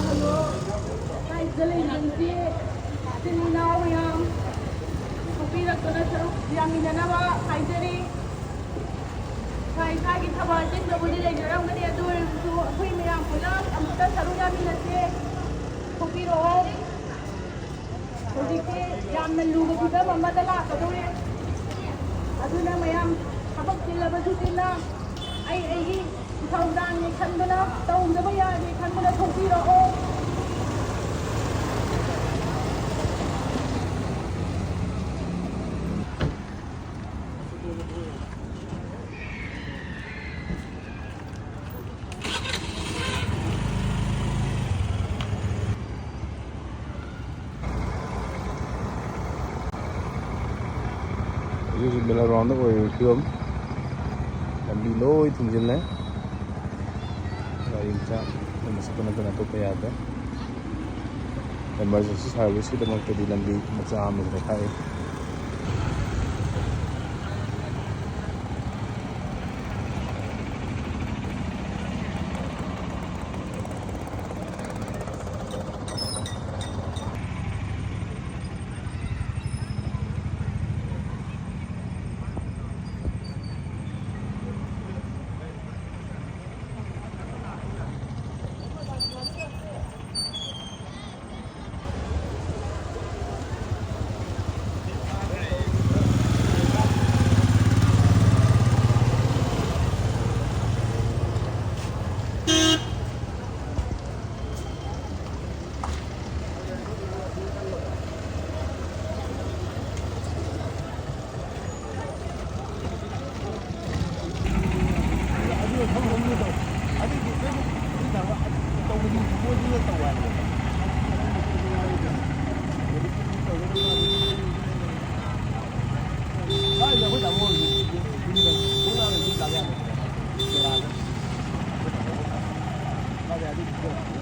hello. Hi, Zalin, Nanti. Sini now yang. Kopi nak kena seru. Yang ini nama Haidari. Hai, saya kita baca sebudi lagi orang ni tu hui yang pula. Amuta seru yang ini nanti. Kopi roh. Jadi ke yang melu kita mama dah lah kau ni. Aduh nama yang apa sila baju sila. Ai thằng ni kan bana tau da ba ya ni kan bana kopi roh. Use bela round ko film lambi loi thunjil ne garing cha masuk na to pa yata emergency service kita mag tadi lambi macha am rekhai Hãy subscribe cho kênh Ghiền Mì Gõ để không bỏ lỡ những video hấp dẫn.